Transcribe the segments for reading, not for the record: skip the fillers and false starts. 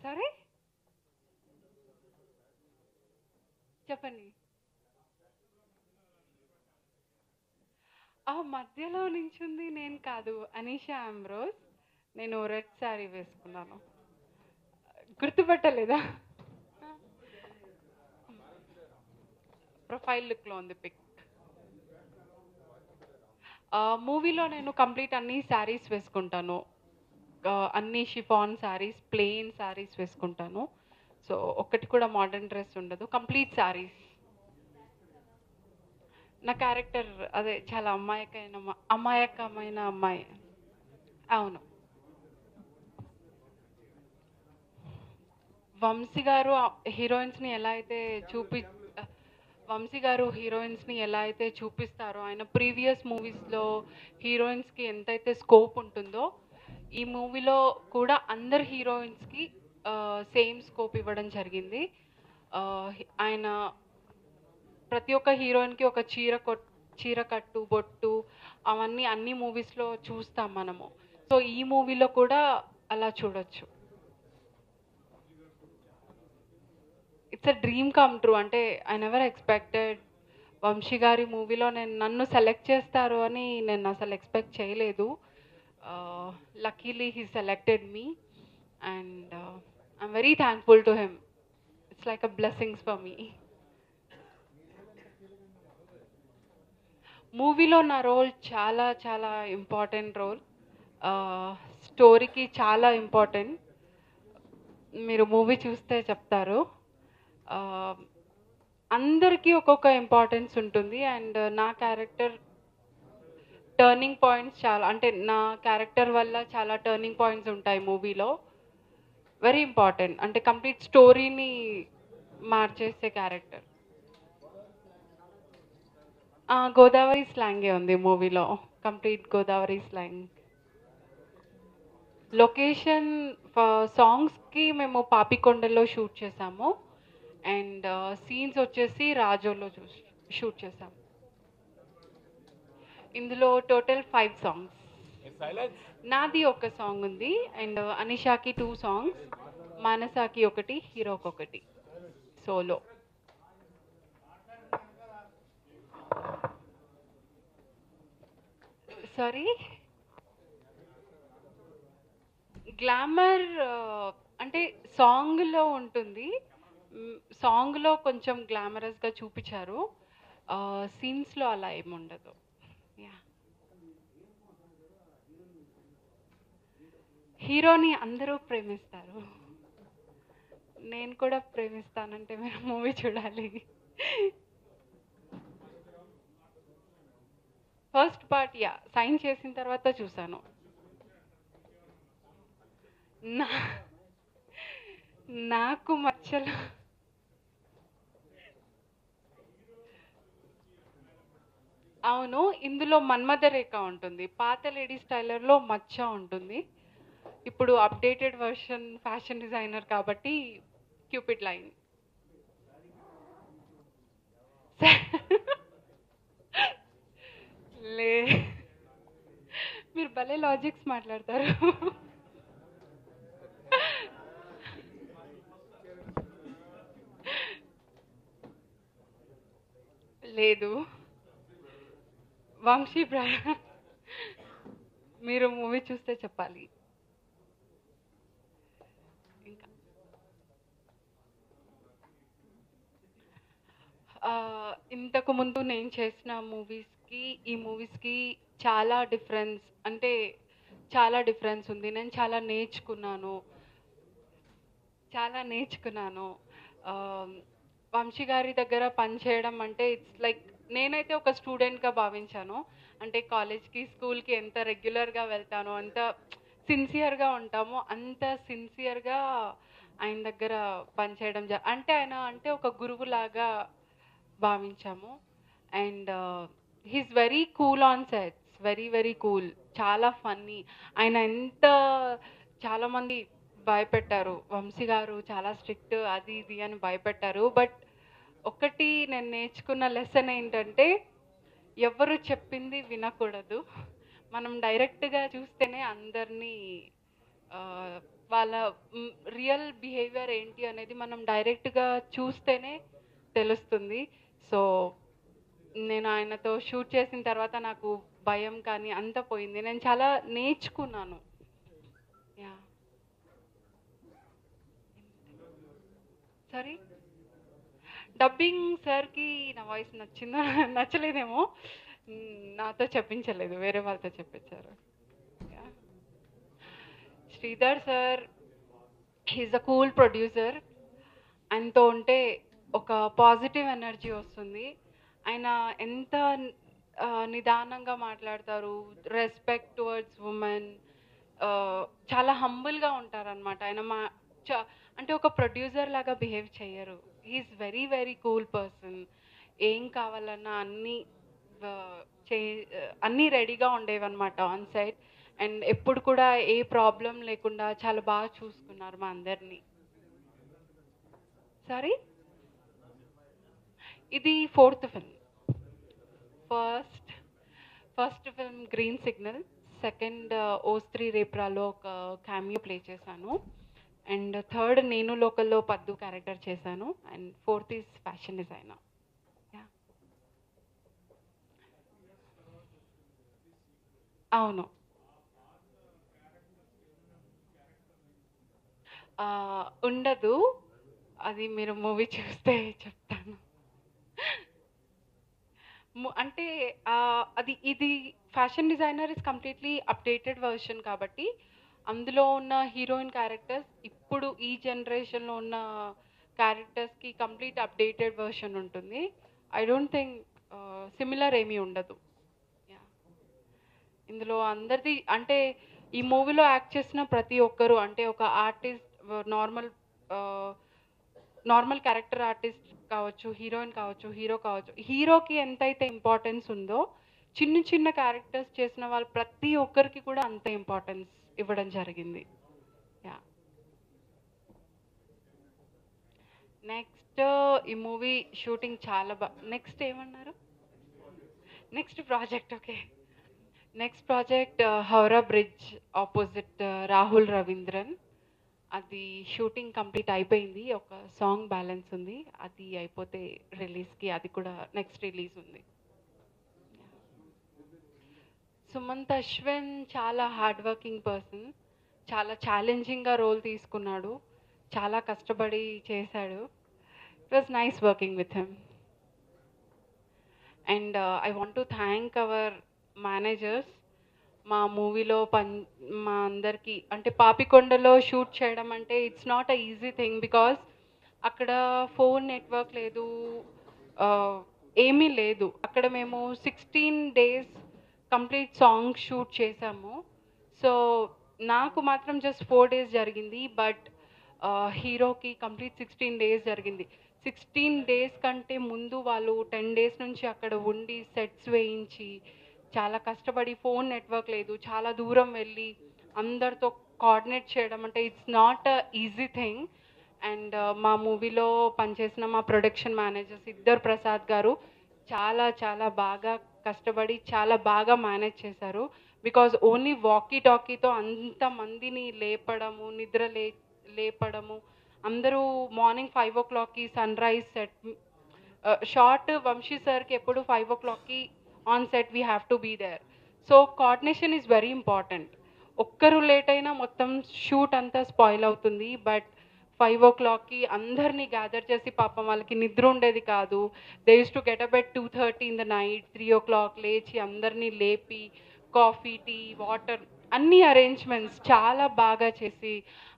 Sorry చెప్పండి. ఆ మధ్యలో నించుంది నేను కాదు, అనీషా ఆంబ్రోస్. నేను రెడ్ శారీ వేసుకున్నాను. గుర్తుపట్టలేదా? ప్రొఫైల్ లుక్లో ఉంది పిక్. మూవీలో నేను కంప్లీట్ అన్ని శారీస్ వేసుకుంటాను. అన్ని షిఫాన్ శారీస్, ప్లెయిన్ శారీస్ వేసుకుంటాను. సో ఒక్కటి కూడా మోడర్న్ డ్రెస్ ఉండదు, కంప్లీట్ శారీస్. నా క్యారెక్టర్ అదే చాలా అమాయకమైన అమ్మాయి. అవును. వంశీ గారు హీరోయిన్స్ని ఎలా అయితే చూపి వంశీ గారు హీరోయిన్స్ని ఎలా అయితే చూపిస్తారో, ఆయన ప్రీవియస్ మూవీస్లో హీరోయిన్స్కి ఎంతైతే స్కోప్ ఉంటుందో, ఈ మూవీలో కూడా అందరు హీరోయిన్స్కి సేమ్ స్కోప్ ఇవ్వడం జరిగింది. ఆయన ప్రతి ఒక్క హీరోయిన్కి ఒక చీర కట్టు, బొట్టు, అవన్నీ అన్ని మూవీస్లో చూస్తాం మనము. సో ఈ మూవీలో కూడా అలా చూడొచ్చు. It's a dream come true. అంటే ఐ నెవర్ ఎక్స్పెక్టెడ్ వంశీ గారి మూవీలో నన్ను సెలెక్ట్ చేస్తారు అని నేను అసలు ఎక్స్పెక్ట్ చేయలేదు. Luckily he selected me and I'm very thankful to him. It's like a blessings for me. మూవీలో నా రోల్ చాలా చాలా ఇంపార్టెంట్ రోల్. స్టోరీకి చాలా ఇంపార్టెంట్. మీరు మూవీ చూస్తే చెప్తారు. అందరికీ ఒక్కొక్క ఇంపార్టెన్స్ ఉంటుంది. అండ్ నా క్యారెక్టర్ టర్నింగ్ పాయింట్స్ చాలా, అంటే నా క్యారెక్టర్ వల్ల చాలా టర్నింగ్ పాయింట్స్ ఉంటాయి మూవీలో. వెరీ ఇంపార్టెంట్, అంటే కంప్లీట్ స్టోరీని మార్చేసే క్యారెక్టర్. గోదావరి స్లాంగే ఉంది మూవీలో, కంప్లీట్ గోదావరి స్లాంగ్. లొకేషన్ సాంగ్స్కి మేము పాపికొండలో షూట్ చేసాము. అండ్ సీన్స్ వచ్చేసి రాజోలో షూట్ చేసాము. ఇందులో టోటల్ 5 సాంగ్స్. నాది ఒక సాంగ్ ఉంది, అండ్ అనిషాకి 2 సాంగ్స్, మానసాకి ఒకటి, హీరోకి ఒకటి సోలో. సారీ, గ్లామర్ అంటే సాంగ్లో ఉంటుంది. సాంగ్లో కొంచెం గ్లామరస్గా చూపించారు, సీన్స్లో అలా ఏముండదు. యా, హీరోని అందరూ ప్రేమిస్తారు, నేను కూడా ప్రేమిస్తానంటే మీరు మూవీ చూడాలి. ఫస్ట్ పార్ట్ యా సైన్ చేసిన తర్వాత చూసాను. నాకు మచ్చలు అవును, ఇందులో మన్మథ రేఖ ఉంటుంది, పాత లేడీస్ టైలర్లో మచ్చ ఉంటుంది. ఇప్పుడు అప్డేటెడ్ వర్షన్ ఫ్యాషన్ డిజైనర్ కాబట్టి క్యూపిడ్ లైన్. లే, మీరు భలే లాజిక్స్ మాట్లాడతారు. లేదు, వంశీ మీరు మూవీ చూస్తే చెప్పాలి. ఇంకా ఇంతకు ముందు నేను చేసిన మూవీస్కి ఈ మూవీస్కి చాలా డిఫరెన్స్, అంటే చాలా డిఫరెన్స్ ఉంది. నేను చాలా నేర్చుకున్నాను. వంశీ గారి దగ్గర పనిచేయడం అంటే ఇట్స్ లైక్, నేనైతే ఒక స్టూడెంట్గా భావించాను. అంటే కాలేజ్కి, స్కూల్కి ఎంత రెగ్యులర్గా వెళ్తానో, అంత సిన్సియర్గా ఉంటామో, అంత సిన్సియర్గా ఆయన దగ్గర పనిచేయడం అంటే ఆయన అంటే ఒక గురువులాగా భావించాము. And he's very cool on sets, very very cool, చాలా ఫన్నీ. ఆయన చాలామంది భయపెట్టారు, వంశీ గారు చాలా స్ట్రిక్ట్ అది ఇది అని భయపెట్టారు. బట్ ఒకటి నేను నేర్చుకున్న లెసన్ ఏంటంటే, ఎవరు చెప్పింది వినకూడదు, మనం డైరెక్ట్గా చూస్తేనే అందరినీ వాళ్ళ రియల్ బిహేవియర్ ఏంటి అనేది మనం డైరెక్ట్‌గా చూస్తేనే తెలుస్తుంది. సో, నేను ఆయనతో షూట్ చేసిన తర్వాత నాకు భయం కానీ అంతా పోయింది. నేను చాలా నేర్చుకున్నాను. యాహ్! సారీ? డబ్బింగ్ సార్‌కి నా వాయిస్ నచ్చిందో నచ్చలేదేమో. నాతో చెప్పించలేదు. వేరే వాళ్ళతో చెప్పించారు. Yeah! Sridhar sir he is a cool producer. ఆయనతో ఉంటే ఒక పాజిటివ్ ఎనర్జీ వస్తుంది. ఆయన ఎంత నిదానంగా మాట్లాడతారు. Respect towards women. చాలా హంబుల్‌గా ఉంటారనమాట. ఆయన చ అంటే ఒక ప్రొడ్యూసర్ లాగా బిహేవ్ చెయ్యరు. He is very very cool person. ఏం కావాలన్నా ఆహ్, చే అన్నీ రెడీగా ఉండేవన్నమాట ఆన్ సైట్. అండ్ ఎప్పుడు కూడా ఏ ప్రాబ్లమ్ లేకుండా చాలా బాగా చూసుకున్నారు మా అందరిని. సారీ? ఇది fourth film. First first film 'green signal'. Second 'ఓస్త్రీ రేప్రాలో' ఒక క్యామియో ప్లే చేశాను. అండ్ థర్డ్ 'నేను లోకల్‌లో' పద్దు క్యారెక్టర్ చేశాను. And fourth is fashion designer. Yeah! అవును. ఉండదు. అది మీరు మూవీ చూస్తే చెప్తాను. అంటే ఇది fashion designer is completely updated version కాబట్టి, అందులో ఉన్న హీరోయిన్ క్యారెక్టర్స్ ఇప్పుడు ఈ జనరేషన్‌లో ఉన్న క్యారెక్టర్స్‌కి కంప్లీట్ అప్‌డేటెడ్ వెర్షన్ ఉంటుంది. ఐ డోంట్ థింక్ సిమిలర్ ఏమీ ఉండదు. యాహ్! ఇందులో అందరిది అంటే ఈ మూవీలో యాక్ట్ చేసిన ప్రతి ఒక్కరు అంటే ఒక ఆర్టిస్ట్ నార్మల్ ఆహ్, నార్మల్ క్యారెక్టర్ ఆర్టిస్ట్ కావచ్చు, హీరోయిన్ కావచ్చు, హీరో కావచ్చు. హీరోకి ఎంతైతే ఇంపార్టెన్స్ ఉందో, చిన్న చిన్న క్యారెక్టర్స్ చేసిన వాళ్ళు ప్రతి ఒక్కరికి కూడా అంతే ఇంపార్టెన్స్ ఇవ్వడం జరిగింది. యాహ్! నెక్స్ట్ ఈ మూవీ షూటింగ్ చాలా నెక్స్ట్ ఏమన్నారు? Next project okay. Next project 'Howrah bridge' opposite Rahul Ravindran. అది షూటింగ్ కంప్లీట్ అయిపోయింది. ఒక సాంగ్ బ్యాలెన్స్ ఉంది. అది అయిపోతే రిలీజ్‌కి అది కూడా నెక్స్ట్ రిలీజ్ ఉంది. సుమంత్ అశ్విన్ చాలా హార్డ్ వర్కింగ్ పర్సన్. చాలా ఛాలెంజింగ్‌గా రోల్ తీసుకున్నాడు. చాలా కష్టపడి చేశాడు. It was nice working with him. And I want to thank our managers. మా మూవీలో మా అందరికీ అంటే పాపికొండలో షూట్ చేయడం అంటే it's not a easy thing. Because అక్కడ ఫోన్ నెట్వర్క్ లేదు. ఆహ్, ఏమీ లేదు. అక్కడ మేము 16 డేస్ కంప్లీట్ సాంగ్ షూట్ చేశాము. సో, నాకు మాత్రం జస్ట్ 4 డేస్ జరిగింది. బట్ హీరోకి కంప్లీట్ 16 డేస్ జరిగింది. 16 డేస్ కంటే ముందు వాళ్ళు 10 డేస్ నుంచి అక్కడ ఉండి సెట్స్ వేయించి, చాలా కష్టపడి ఫోన్ నెట్వర్క్ లేదు. చాలా దూరం వెళ్ళి అందరితో కోఆర్డినేట్ చేయడం అంటే it's not a easy thing. And మా మూవీలో పనిచేసిన మా ప్రొడక్షన్ మేనేజర్స్ ఇద్దరు ప్రసాద్ గారు చాలా చాలా బాగా కష్టపడి చాలా బాగా మేనేజ్ చేశారు. బికాజ్ ఓన్లీ వాకీ టాకీతో అంతమందిని లేపడము, లేపడము, అందరూ మార్నింగ్ 5:00కి సన్‌రైజ్ సెట్. షార్ట్ వంశీ సార్‌కి ఎప్పుడు 5:00కి on set we have to be there. So, coordination is very important. ఒక్కరు లేట్ అయినా మొత్తం షూట్ అంతా స్పాయిల్ అవుతుంది. బట్ 5:00కి అందరిని గ్యాదర్ చేసి పాపం వాళ్ళకి నిద్ర ఉండేది కాదు. They used to get up at 2:30 in the night. 3:00 లేచి అందరిని లేపి కాఫీ, టీ, వాటర్ అన్ని అరేంజ్‌మెంట్స్ చాలా బాగా చేసి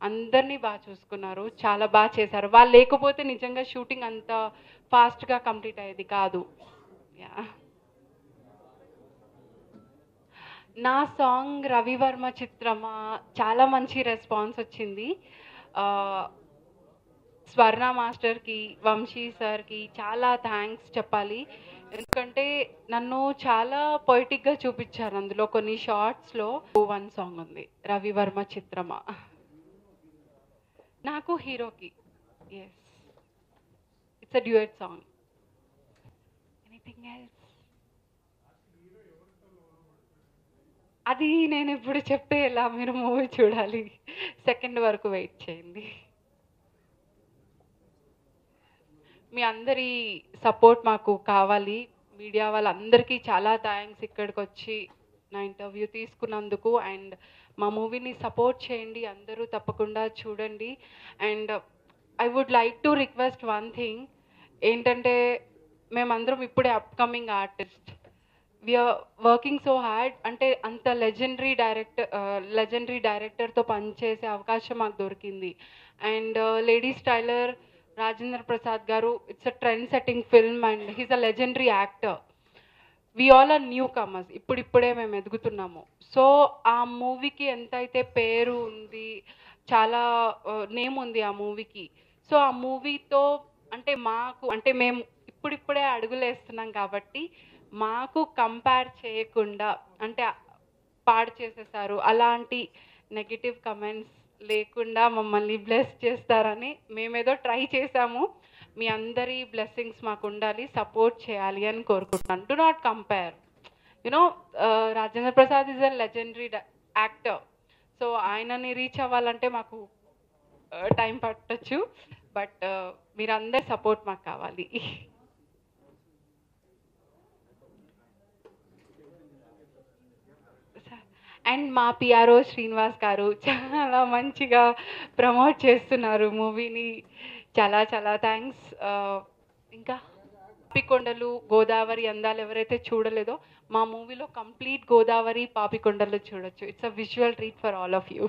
అందరిని చూసుకున్నారు. చాలా చేశారు. వాళ్ళు లేకపోతే నిజంగా షూటింగ్ అంత ఫాస్ట్‌గా కంప్లీట్ అయ్యేది కాదు. యాహ్! నా సాంగ్ 'రవివర్మ చిత్రమా' చాలా మంచి రెస్పాన్స్ వచ్చింది. ఆహ్, స్వర్ణ మాస్టర్‌కి, వంశీ సార్‌కి చాలా థాంక్స్ చెప్పాలి. ఎందుకంటే నన్ను చాలా పొయెటిక్‌గా చూపిచ్చారు అందులో కొన్ని షార్ట్స్‌లో. వన్ సాంగ్ ఉంది 'రవివర్మ చిత్రమా'. నాకు హీరోకి. Yes. It's a duet song. Anything else? అది నేనిప్పుడు చెప్తే ఎలా? మీరు మూవీ చూడాలి. సెకండ్ వరకు వెయిట్ చేయండి. మీ అందరి సపోర్ట్ మాకు కావాలి. మీడియా వాళ్ళందరికీ చాలా థ్యాంక్స్ ఇక్కడికి వచ్చి నా ఇంటర్వ్యూ తీసుకున్నందుకు. అండ్ మా మూవీని సపోర్ట్ చేయండి, అందరూ తప్పకుండా చూడండి. And I would like to request one thing ఏంటంటే, మేమందరం ఇప్పుడే upcoming artist, we are working so hard. అంటే అంత లెజెండరీ డైరెక్టర్తో పనిచేసే అవకాశం మాకు దొరికింది. And lady styler Rajendra Prasad garu, it's a trend setting film and he's a legendary actor. We all are newcomers, ఇప్పుడిప్పుడే మేము ఎదుగుతున్నాము. సో ఆ మూవీకి ఎంతైతే పేరు ఉంది, చాలా నేమ్ ఉంది ఆ మూవీకి. సో ఆ మూవీతో అంటే మేము ఇప్పుడిప్పుడే అడుగులేస్తున్నాం కాబట్టి మాకు కంపేర్ చేయకుండా, అంటే పాడు చేసేసారు అలాంటి నెగిటివ్ కమెంట్స్ లేకుండా మమ్మల్ని బ్లెస్ చేస్తారని మేమేదో ట్రై చేసాము. మీ అందరి బ్లెస్సింగ్స్ మాకు ఉండాలి, సపోర్ట్ చేయాలి అని కోరుకుంటున్నాను. Do not compare. You know, Rajendra Prasad is a legendary actor. So ఆయనని రీచ్ అవ్వాలంటే మాకు టైం పట్టచ్చు. బట్ మీరందరి సపోర్ట్ మాకు కావాలి. అండ్ మా పిఆర్ఓ శ్రీనివాస్ గారు చాలా మంచిగా ప్రమోట్ చేస్తున్నారు మూవీని. చాలా చాలా థ్యాంక్స్. ఇంకా పాపికొండలు, గోదావరి అందాలు ఎవరైతే చూడలేదో, మా మూవీలో కంప్లీట్ గోదావరి, పాపికొండలు చూడొచ్చు. It's a visual treat for all of you.